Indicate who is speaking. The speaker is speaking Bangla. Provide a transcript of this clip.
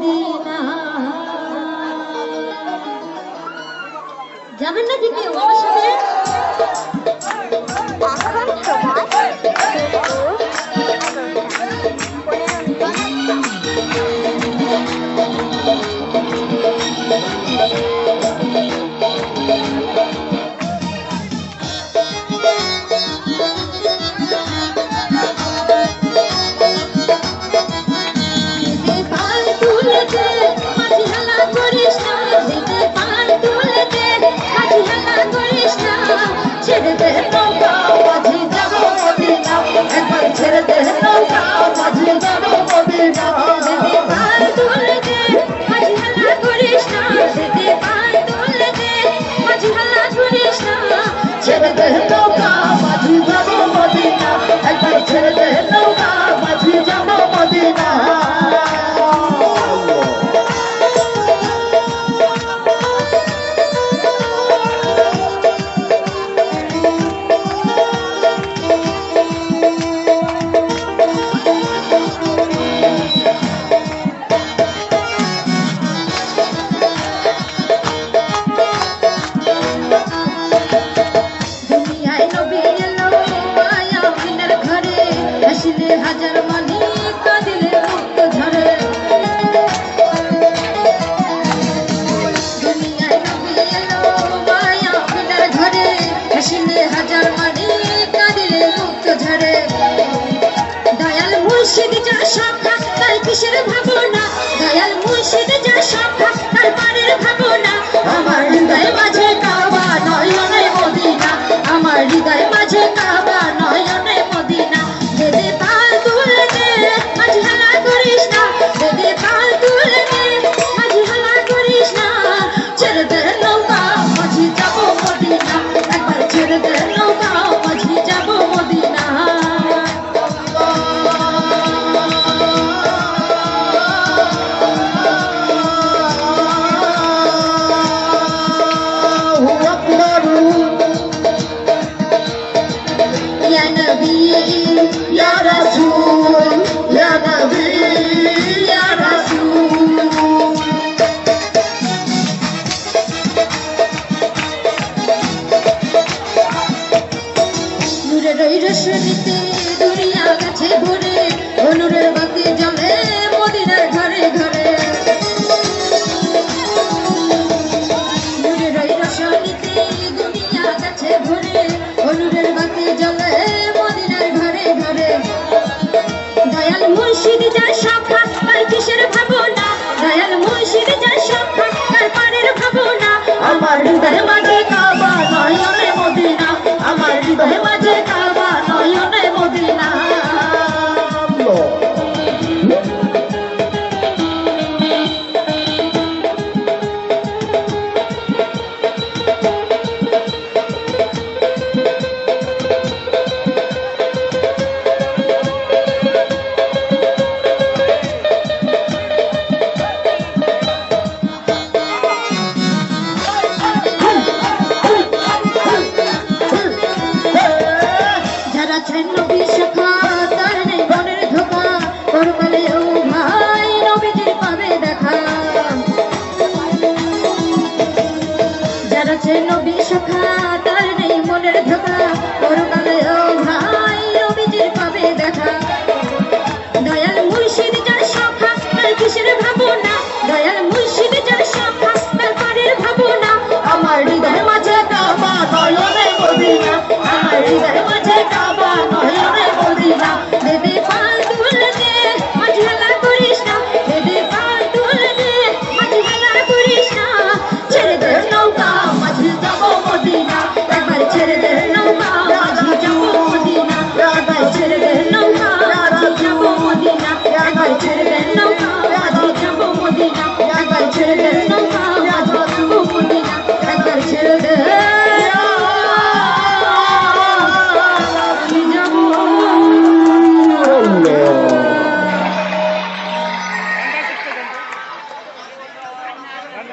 Speaker 1: মদিনা। যাবেন না দিকে আমার সাথে? ছেড়ে দে নৌকা মাঝি যাব মদিনা, একবার ছেড়ে দে নৌকা মাঝি যাব মদিনা। দিদি পাল তুলে দে মাঝি হাল্লা করিস না, দিদি পাল তুলে দে মাঝি হাল্লা করিস না। ছেড়ে দে নৌকা মাঝি যাব মদিনা, একবার ছেড়ে দে নৌকা মাঝি যাব মদিনা। হাজার মানি কাঁদিলে রক্ত ঝরে, দুনিয়ায় নবী এলো মায়া বিনার ঘরে, হাসিলে হাজার মানি কাঁদিলে রক্ত ঝরে। দয়াল মুর্শিদ যার সখা তার কিসের ভাবনা, দয়াল মুর্শিদ যার সখা তার পারের ভাবনা। আমার হৃদয় মাঝে কাবা নয়নে মদিনা, আমার হৃদয় মাঝে কাবা নয়নে মদিনা। দেদে পাল তুলে দে মাঝি হাল্লা করিস না, দেদে পাল তুলে দে মাঝি হাল্লা করিস না। ছেড়ে দে নৌকা মাঝি যাব মদিনা, একবার ছেড়ে দে নৌকা মাঝি যাব Medina. Ya Nabi, Ya Rasul, Ya Nabi, Ya Rasul. নূরের ওই রোশনীতে দুনিয়া গেছে ভরে, ও নূরের বাতি জ্বলে মদিনার ঘরে।